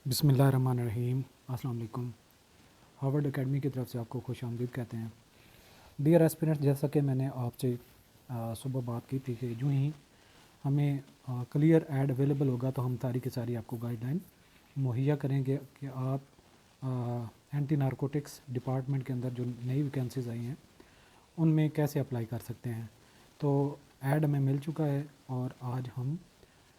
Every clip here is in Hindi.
बिस्मिल्लाहिर्रहमानिर्रहीम। अस्सलाम वालेकुम। हार्वर्ड एकेडमी की तरफ से आपको खुश आमदीद कहते हैं। डियर एस्पिरेंट्स, जैसा कि मैंने आपसे सुबह बात की थी कि यूँ ही हमें क्लियर ऐड अवेलेबल होगा तो हम सारी की सारी आपको गाइडलाइन मुहैया करेंगे कि आप एंटी नारकोटिक्स डिपार्टमेंट के अंदर जो नई वैकेंसीज़ आई हैं उनमें कैसे अप्लाई कर सकते हैं। तो ऐड हमें मिल चुका है और आज हम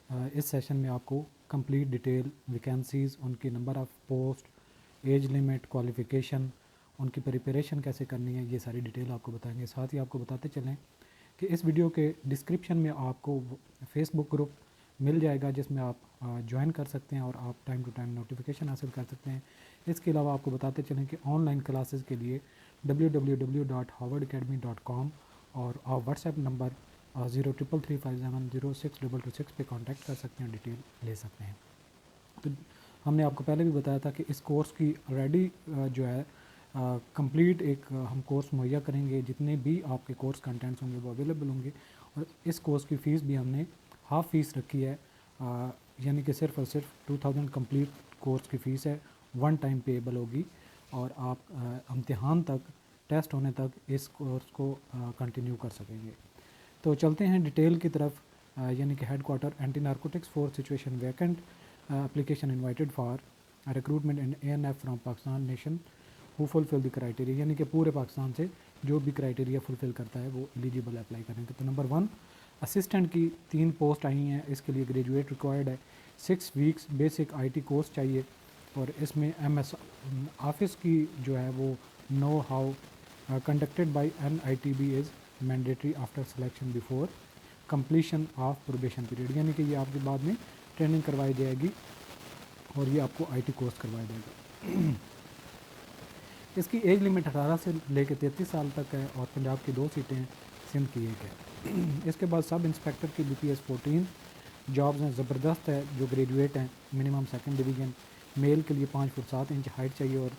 इस सेशन में आपको कंप्लीट डिटेल वैकेंसीज़, उनकी number of post, age limit, qualification, उनकी प्रिपरेशन कैसे करनी है, ये सारी डिटेल आपको बताएंगे। साथ ही आपको बताते चलें कि इस वीडियो के डिस्क्रिप्शन में आपको फेसबुक ग्रुप मिल जाएगा जिसमें आप ज्वाइन कर सकते हैं और आप टाइम टू टाइम नोटिफिकेशन हासिल कर सकते हैं। इसके अलावा आपको बताते चलें कि ऑनलाइन क्लासेस के लिए www.harvardacademy.com और आप व्हाट्सएप नंबर 0333506226 पे कांटेक्ट कर सकते हैं, डिटेल ले सकते हैं। तो हमने आपको पहले भी बताया था कि इस कोर्स की ऑलरेडी जो है कंप्लीट एक हम कोर्स मुहैया करेंगे। जितने भी आपके कोर्स कंटेंट्स होंगे वो अवेलेबल होंगे और इस कोर्स की फ़ीस भी हमने हाफ़ फ़ीस रखी है, यानी कि सिर्फ़ और सिर्फ 2000 कंप्लीट कोर्स की फ़ीस है, वन टाइम पेएबल होगी और आप इम्तिहान तक, टेस्ट होने तक इस कोर्स को कंटिन्यू कर सकेंगे। तो चलते हैं डिटेल की तरफ, यानी कि head quarter anti narcotics force situation vacant, application invited for recruitment in ANF from Pakistan nation who fulfil the criteria, यानी कि पूरे पाकिस्तान से जो भी क्राइटेरिया फुलफिल करता है वो एलिजिबल अप्लाई करेंगे। तो नंबर 1 असिस्टेंट की 3 पोस्ट आई हैं, इसके लिए ग्रेजुएट रिक्वायर्ड है, 6 वीक्स बेसिक IT कोर्स चाहिए और इसमें MS ऑफिस की जो है वो know how conducted by NITB is mandatory after selection before completion of probation period, यानी कि ये आपके बाद में ट्रेनिंग करवाई जाएगी और ये आपको IT कोर्स करवाया जाएगा। इसकी एज लिमिट 18 से लेकर 33 साल तक है और पंजाब की 2 सीटें हैं, सिंध की 1 है। इसके बाद सब इंस्पेक्टर की BPS 14 जॉब्स हैं, ज़बरदस्त है। जो ग्रेजुएट हैं, मिनिमम सेकंड डिवीज़न, मेल के लिए 5 फुट 7 इंच हाइट चाहिए और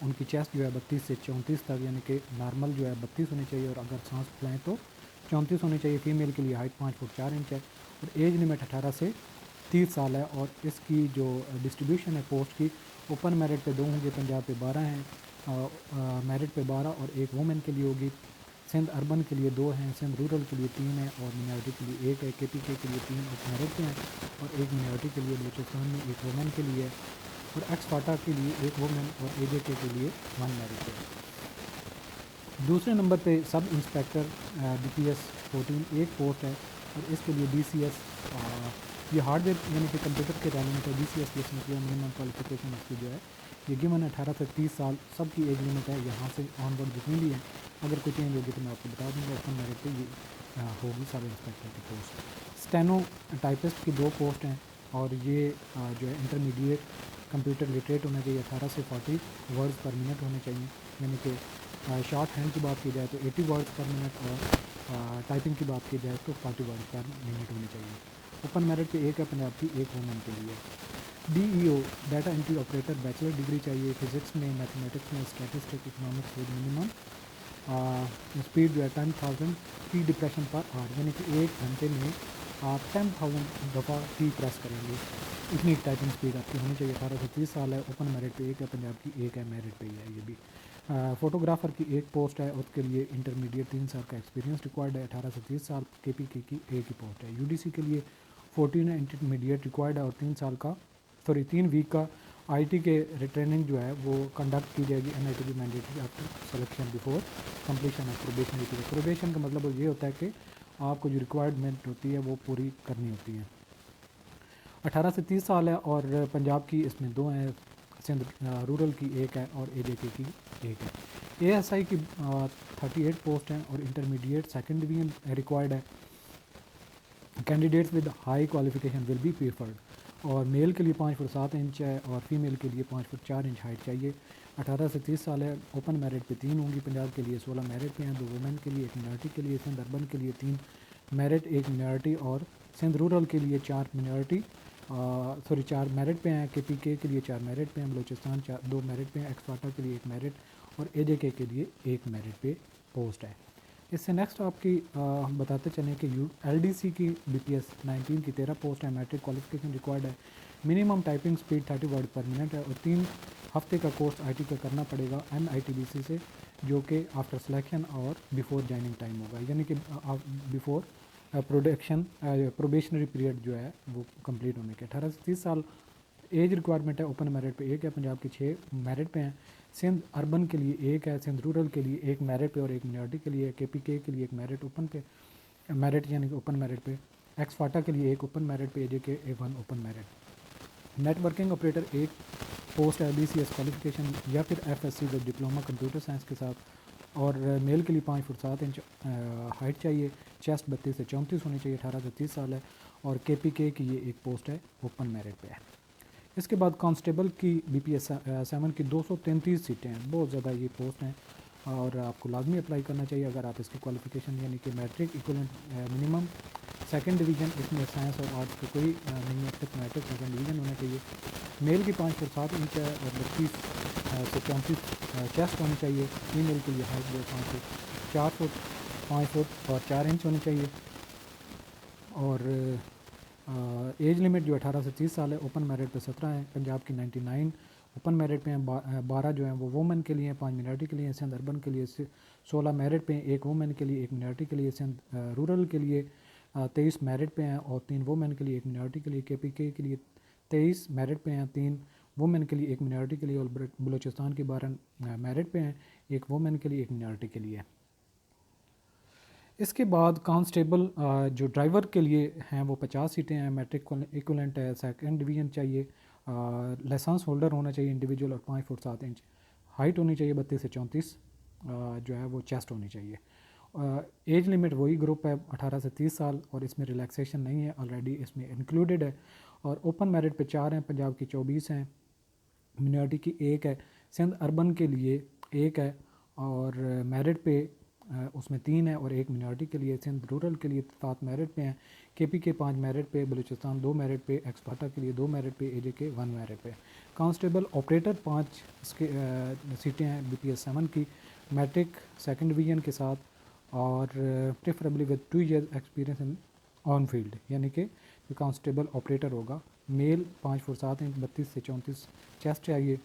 उनकी चेस्ट जो है 32 से 34 तक, यानी कि नॉर्मल जो है 32 होनी चाहिए और अगर सांस फुलाएँ तो 34 होनी चाहिए। फ़ीमेल के लिए हाइट 5 फुट 4 इंच है और एज लिमिट 18 से 30 साल है। और इसकी जो डिस्ट्रीब्यूशन है पोस्ट की, ओपन मेरिट पे 2 होंगे, पंजाब पे 12 हैं, मेरिट पे 12 और 1 वुमेन के लिए होगी। सिंध अर्बन के लिए 2 हैं, सिंध रूरल के लिए 3 है और मिनॉरिटी के लिए 1 है। KPK के लिए 3 ओपन मेरिट पे हैं और 1 मिनॉरिटी के लिए, बलूचिस्तान में 1 वुमेन के लिए और एक्स-फाटा के लिए 1 वुमेन और AJK के लिए 1 मेरिट है। दूसरे नंबर पे सब इंस्पेक्टर BPS 14 1 पोस्ट है और इसके लिए DCS, ये हार्डवेयर यानी कि कंप्यूटर के रैली में तो DCS की मिनिमम क्वालिफिकेशन इसकी जो है ये गिवन 18 से 30 साल सबकी एज लिमिट है। यहाँ से ऑनवर्ड जितनी भी है, अगर कोई चेंज होगी तो मैं आपको बता दूँगा। ओपन मेरिट पे ये होगी सब इंस्पेक्टर की पोस्ट। स्टेनो टाइपिस्ट की 2 पोस्ट हैं और ये जो है इंटरमीडिएट कंप्यूटर लिटरेट होना चाहिए, 18 से 40 वर्ड्स पर मिनट होने चाहिए, यानी कि शॉर्ट हैंड की बात की जाए तो 80 वर्ड्स पर मिनट और टाइपिंग की बात की जाए तो 40 वर्ड्स पर मिनट होनी चाहिए। ओपन मेरिट पे 1 है पंजाब की, 1 वुमेन के लिए। DEO data entry operator bachelor degree चाहिए, फिजिक्स में, मैथमेटिक्स में, statistic, economics with minimum speed जो है 10,000 की डिप्रेशन पर आवर, यानी कि 1 घंटे में आप 10,000 दफ़ा की प्रेस करेंगे, इतनी टाइपिंग स्पीड आपकी होनी चाहिए। 18 से 30 साल है, ओपन मेरिट पे 1 है पंजाब की, 1 है मेरिट पे ही है ये भी। फ़ोटोग्राफ़र की 1 पोस्ट है, उसके लिए इंटरमीडिएट 3 साल का एक्सपीरियंस रिक्वायर्ड है, 18 से 30 साल। KPK की 1 ही पोस्ट है। UDC के लिए 14 है, इंटरमीडिएट रिक्वायर्ड है और 3 वीक का IT के रिट्रेनिंग जो है वो कंडक्ट की जाएगी NITB mandatory after selection before completion of probation period. Probation का मतलब ये होता है कि आपको जो रिक्वायरमेंट होती है वो पूरी करनी होती है। 18 से 30 साल है और पंजाब की इसमें 2 हैं, सिंध रूरल की 1 है और AJK की 1 है। ASI की 38 पोस्ट हैं और इंटरमीडिएट सेकंड डिवीजन रिक्वायर्ड है। Candidates with high qualification will be preferred और मेल के लिए 5 फुट 7 इंच है और फीमेल के लिए 5 फुट 4 इंच हाइट चाहिए। 18 से 30 साल है। ओपन मेरिट पे 3 होंगी, पंजाब के लिए 16 मेरिट पे हैं, 2 वुमेन के लिए, 1 मिनॉरिटी के लिए, सिंध अर्बन के लिए 3 मेरिट, 1 मिनॉरिटी और सिंध रूरल के लिए 4 मिनॉरिटी, 4 मेरिट पे हैं। KPK के लिए 4 मेरिट पे हैं, बलूचिस्तान 2 मेरिट पे हैं, एक्स-फाटा के लिए 1 मेरिट और AJK के लिए 1 मेरिट पे पोस्ट है। इससे नेक्स्ट आपकी बताते चलें कि LDC की BPS 19 की 13 पोस्ट है, मैट्रिक क्वालिफिकेशन रिक्वायर्ड है, मिनिमम टाइपिंग स्पीड 30 वर्ड पर मिनट है और 3 हफ्ते का कोर्स आईटी का करना पड़ेगा NITBC से, जो कि आफ्टर सिलेक्शन और बिफोर जॉइनिंग टाइम होगा, यानी कि बिफोर प्रोबेशनरी पीरियड जो है वो कंप्लीट होने के। 18 से 30 साल एज रिक्वायरमेंट है। ओपन मेरिट पे एक है, पंजाब की 6 मेरिट पे हैं, सिंध अर्बन के लिए एक है, सिंध रूरल के लिए एक मेरिट पे और एक मिनॉरिटी के लिए, KPK के लिए एक मेरिट ओपन पे मेरिट यानी कि ओपन मेरिट पे, एक्स फाटा के लिए एक ओपन मेरिट पे, AJK A1 open merit. Networking operator एक पोस्ट है, BCS क्वालिफिकेशन या फिर FSC with diploma computer science के साथ, और मेल के लिए 5 फुट 7 इंच हाइट चाहिए, चेस्ट 32 से 34 होनी चाहिए, 18 से 30 साल है, और KPK की ये एक पोस्ट है, ओपन मेरिट पे है। इसके बाद कांस्टेबल की BPS 7 की 233 सीटें हैं, बहुत ज़्यादा ये पोस्ट हैं और आपको लाजमी अप्लाई करना चाहिए अगर आप इसकी क्वालिफिकेशन यानी कि matric equivalent minimum second division, इसमें साइंस और आर्ट्स का कोई नहीं है, सिर्फ मैट्रिक सेकंड डिवीज़न होना चाहिए। मेल की 5 फुट 7 इंच है और 32 से 34 चेस्ट होनी चाहिए। फीमेल के लिए हाइट जो 5 फुट 4 फुट 5 फुट और 4 इंच होनी चाहिए। और एज लिमिट जो 18 से 30 साल है। ओपन मेरिट पे 17 है, पंजाब की 99 ओपन मेरिट पे हैं, 12 जो हैं वो वुमेन के लिए हैं, 5 मिनॉरिटी के लिए, सिंध अर्बन के लिए 16 मेरिट पे हैं, 1 वुमेन के लिए, 1 मिनॉरिटी के लिए, सिंध रूरल के लिए 23 मेरिट पे हैं और 3 वुमेन के लिए, 1 मिनॉरिटी के लिए, KPK के लिए 23 मेरिट पे हैं, 3 वुमेन के लिए, 1 मिनॉरिटी के लिए, और बलूचिस्तान की 12 मेरिट पे हैं, 1 वुमेन के लिए, 1 मिनॉरिटी के लिए। इसके बाद कांस्टेबल जो ड्राइवर के लिए हैं वो 50 सीटें हैं, मैट्रिक इक्वलेंट है, सेकंड डिवीज़न चाहिए, लाइसेंस होल्डर होना चाहिए इंडिविजुअल, और 5 फुट 7 इंच हाइट होनी चाहिए, 32 से 34 जो है वो चेस्ट होनी चाहिए। एज लिमिट वही ग्रुप है 18 से 30 साल और इसमें रिलैक्सेशन नहीं है, ऑलरेडी इसमें इंक्लूडेड है। और ओपन मेरिट पे 4 हैं, पंजाब की 24 हैं, मिनॉरिटी की 1 है, सिंध अर्बन के लिए 1 है, और मेरिट पे उसमें 3 है और 1 मिनॉरिटी के लिए, सिंध रूरल के लिए 7 मेरिट पे हैं, KPK 5 मेरिट पे, बलूचिस्तान 2 मेरिट पे, एक्सपाटा के लिए 2 मेरिट पे, AJK 1 मेरिट पे। कांस्टेबल ऑपरेटर 5 इसके सीटें हैं BPS 7 की, मैट्रिक सेकंड डिवीज़न के साथ, और preferably with 2 year experience in on field, यानी कि जो कांस्टेबल ऑपरेटर होगा, मेल 5 फुट 7 इंच, 32 से 34 चेस्ट चाहिए,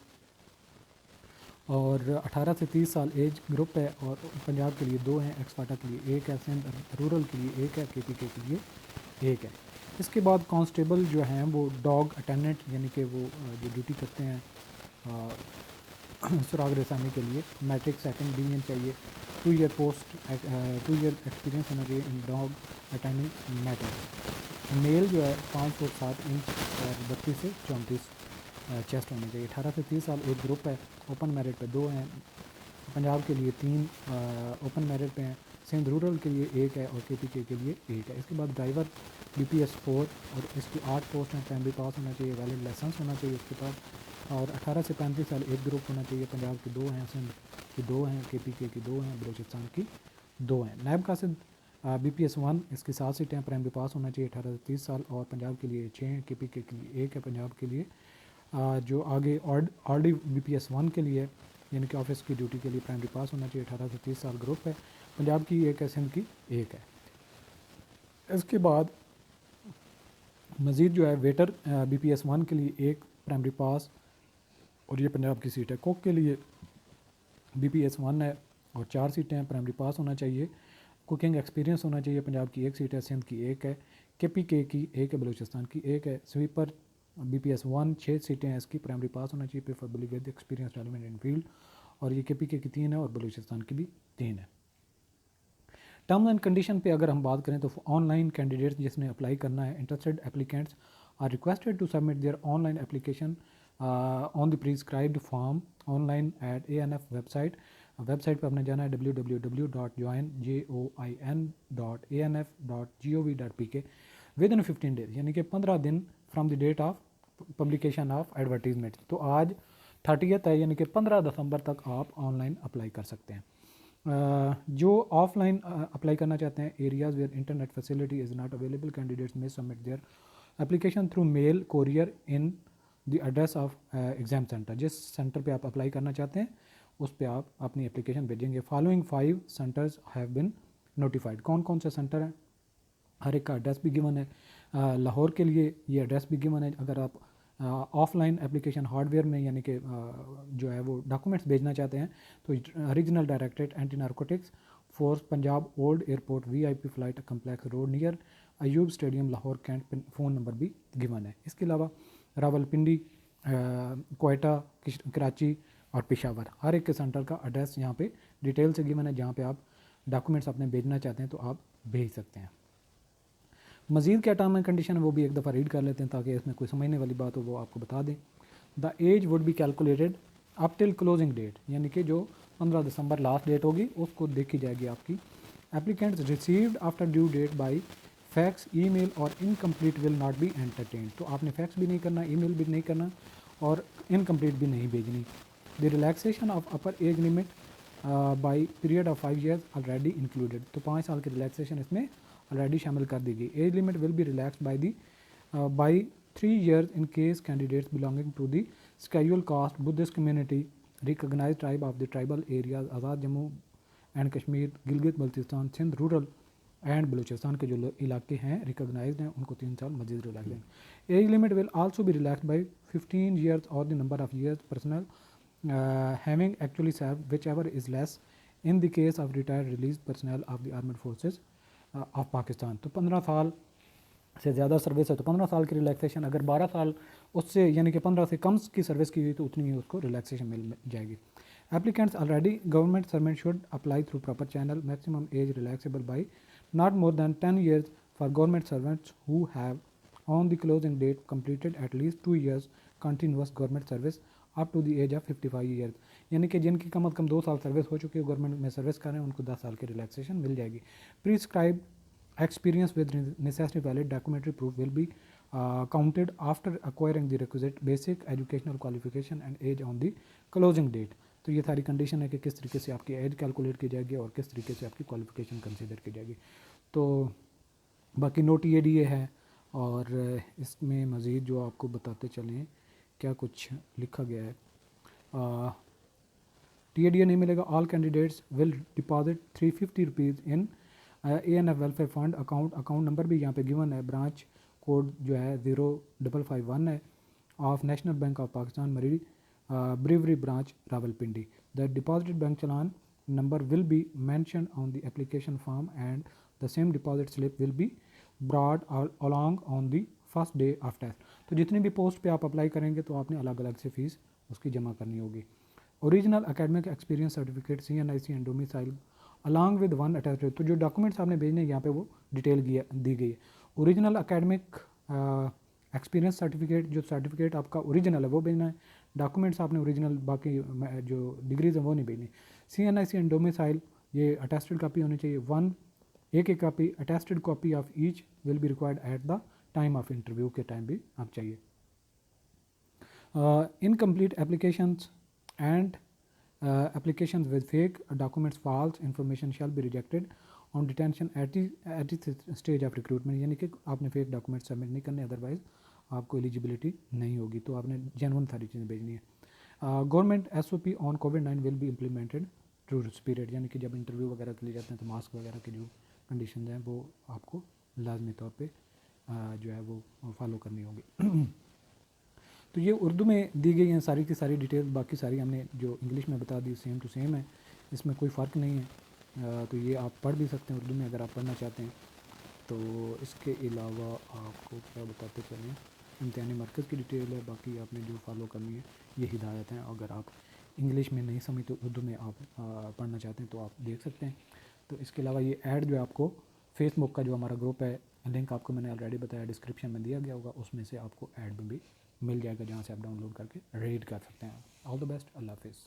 और 18 से 30 साल एज ग्रुप है, और पंजाब के लिए 2 हैं, एक्सपाटा के लिए 1 है, सिंध रूरल के लिए 1 है, KPK के लिए 1 है। इसके बाद कांस्टेबल जो हैं वो डॉग अटेंडेंट यानी कि वो जो ड्यूटी करते हैं सुराग रसानी के लिए, मैट्रिक सेकंड डिवीजन चाहिए, 2 ईयर पोस्ट 2 ईयर एक्सपीरियंस होना चाहिए in dog attending matter. Mail जो है 5 फुट 7 इंच और 32 से 34 चेस्ट होनी चाहिए। 18 से 30 साल एक ग्रुप है, ओपन मेरिट पे 2 हैं, पंजाब के लिए 3 ओपन मेरिट पे हैं, सिंध रूरल के लिए 1 है और KPK के लिए 1 है। इसके बाद ड्राइवर BPS 4 और इसकी 8 पोस्ट हैं, प्राइमरी पास होना चाहिए, वैलिड लाइसेंस होना चाहिए उसके पास, और 18 से 35 साल एक ग्रुप होना चाहिए। पंजाब की 2 हैं, सिंध की 2 हैं, KPK की 2 हैं, बलूचिस्तान की 2 हैं। नायब कासिद BPS 1 इसकी 7 सीटें हैं, प्राइमरी पास होना चाहिए, 18 से 30 साल, और पंजाब के लिए 6 हैं, KPK के लिए 1 है पंजाब के लिए। जो आगे RD BPS 1 के लिए यानी कि ऑफिस की ड्यूटी के लिए प्राइमरी पास होना चाहिए, 18 से 30 साल ग्रुप है, पंजाब की 1 है, सिंध की 1 है। इसके बाद मज़ीद जो है वेटर BPS 1 के लिए 1 प्राइमरी पास, और ये पंजाब की सीट है। कुक के लिए BPS 1 है और 4 सीटें हैं, प्राइमरी पास होना चाहिए, कुकिंग एक्सपीरियंस होना चाहिए, पंजाब की 1 सीट है, सिंध की 1 है, KPK की 1 है, बलूचिस्तान की 1 है। स्वीपर BPS 1 6 सीटें हैं, इसकी प्राइमरी पास होना चाहिए, preferably with experience development in field, और ये KPK की 3 है और बलूचिस्तान की भी 3 है। टर्म्स एंड कंडीशन पे अगर हम बात करें तो ऑनलाइन कैंडिडेट्स जिसने अप्लाई करना है, interested applicants are requested to submit their online application on the prescribed form online at ANF website. Website पर आपने जाना है www.join.anf.gov.pk विद इन 15 डेज, यानी कि 15 दिन from the date of publication of advertisement. तो आज 30th है, यानी कि 15 दिसंबर तक आप ऑनलाइन अप्लाई कर सकते हैं। जो ऑफलाइन अप्लाई करना चाहते हैं, areas where internet facility is not available, candidates may submit their application through mail courier in the address of exam centre. जिस सेंटर पे आप अप्लाई करना चाहते हैं उस पे आप अपनी एप्लीकेशन भेजेंगे। Following 5 centres have been notified. कौन कौन से सेंटर हैं, हर एक का एड्रेस भी गिवन है। लाहौर के लिए ये एड्रेस भी गिवन है, अगर आप ऑफलाइन एप्लीकेशन हार्डवेयर में यानी कि जो है वो डॉक्यूमेंट्स भेजना चाहते हैं तो regional directorate anti narcotics force Punjab old airport VIP flight complex road near Ayub stadium Lahore Cantt, phone number भी गिवन है। इसके अलावा रावलपिंडी, कोयटा, कराची और पेशावर हर एक के सेंटर का एड्रेस यहाँ पे डिटेल से गिवन है, जहाँ पे आप डॉक्यूमेंट्स अपने भेजना चाहते हैं तो आप भेज सकते हैं। मज़ीद क्या टर्म एंड कंडीशन है वो भी एक दफ़ा रीड कर लेते हैं ताकि इसमें कोई समझने वाली बात हो वो आपको बता दें। The age would be calculated up till closing date, यानी कि जो 15 दिसंबर लास्ट डेट होगी उसको देखी जाएगी आपकी। Applicants received after due date by fax, email और incomplete will not be entertained, तो आपने फैक्स भी नहीं करना, ईमेल भी नहीं करना और इनकम्प्लीट भी नहीं भेजनी। The relaxation of upper age limit by period of 5 years already included, तो 5 साल की रिलैक्सेशन इसमें ऑलरेडी शामिल कर दी गई। As limit will be relaxed by 3 years in case candidates belonging to the scheduled caste Buddhist community, recognized tribe of the tribal areas Azad Jammu and Kashmir, Gilgit Baltistan, Sindh rural and Balochistan के जो इलाके हैं रिकॉग्नाइज्ड हैं उनको 3 साल मजीद रिलैक्स देंगे। Age limit will also be relaxed by 15 years और the number of years personnel having actually serve whichever is less in the case of retired release personnel of the armed forces of Pakistan. तो 15 साल से ज़्यादा सर्विस है तो 15 साल की रिलैक्सेशन, अगर 12 साल उससे यानी कि 15 से कम की सर्विस की हुई तो उतनी ही उसको रिलैक्सेशन मिल जाएगी। Applicants already government servant should apply through proper channel, maximum age relaxable by not more than 10 years for government servants who have on the closing date completed at least 2 years continuous government service up to the age of 55 years, यानी कि जिनकी कम अज़ कम 2 साल सर्विस हो चुकी है गवर्नमेंट में सर्विस कर रहे हैं उनको 10 साल की रिलैक्सेशन मिल जाएगी। Prescribe experience with necessary valid documentary proof will be counted after acquiring the requisite basic educational qualification and age on the closing date। तो ये सारी कंडीशन है कि किस तरीके से आपकी एज कैलकुलेट की जाएगी और किस तरीके से आपकी क्वालिफिकेशन कंसीडर की जाएगी। तो बाकी नो TADA है और इसमें मज़ीद जो आपको बताते चलें क्या कुछ लिखा गया है। TADA नहीं मिलेगा। All candidates will deposit 350 rupees in ANF welfare fund account, account number भी यहाँ पे गिवन है, ब्रांच कोड जो है 0551 है of national bank of Pakistan Murree brewery branch Rawalpindi. The deposited bank challan number will be mention on the application form and the same deposit slip will be brought along on the first day of test. तो जितनी भी पोस्ट पे आप अप्लाई करेंगे तो आपने अलग अलग से फ़ीस उसकी जमा करनी होगी। Original academic experience certificate CNIC and domicile along with one attach, तो जो डॉक्यूमेंट्स आपने भेजने यहाँ पे वो डिटेल दी गई है। ओरिजिनल एकेडमिक एक्सपीरियंस सर्टिफिकेट, जो सर्टिफिकेट आपका ओरिजिनल है वो भेजना है, डॉक्यूमेंट्स आपने ओरिजिनल बाकी जो डिग्रीज हैं वो नहीं भेजनी। CNIC एंड डोमिसाइल ये अटेस्टेड कापी होनी चाहिए, एक copy attested copy of each will be required at the time of interview के टाइम भी आप चाहिए। Incomplete applications and applications with fake documents, false information shall be rejected on detention at the stage of recruitment, यानी कि आपने फेक डॉक्यूमेंट सबमिट नहीं करने, अदरवाइज आपको एलिजिबिलिटी नहीं होगी, तो आपने जेन्युइन सारी चीज़ें भेजनी है। Government SOP on COVID-19 will be implemented through period, यानी कि जब इंटरव्यू वगैरह के लिए जाते हैं तो मास्क वगैरह की जो कंडीशन हैं वो आपको लाजमी तौर पर जो है वो फॉलो करनी होगी। तो ये उर्दू में दी गई हैं सारी की सारी डिटेल, बाकी सारी हमने जो इंग्लिश में बता दी सेम टू सेम है, इसमें कोई फ़र्क नहीं है। तो ये आप पढ़ भी सकते हैं उर्दू में अगर आप पढ़ना चाहते हैं। तो इसके अलावा आपको क्या बताते चलें, इम्तिहानी मरकज़ की डिटेल है, बाकी आपने जो फॉलो करनी है ये हिदायत हैं। अगर आप इंग्लिश में नहीं समझ तो उर्दू में आप पढ़ना चाहते हैं तो आप देख सकते हैं। तो इसके अलावा ये ऐड जो है आपको फेसबुक का जो हमारा ग्रुप है, लिंक आपको मैंने ऑलरेडी बताया डिस्क्रिप्शन में दिया गया होगा, उसमें से आपको ऐड में भी मिल जाएगा जहाँ से आप डाउनलोड करके रीड कर सकते हैं। ऑल द बेस्ट, अल्लाह हाफिज़।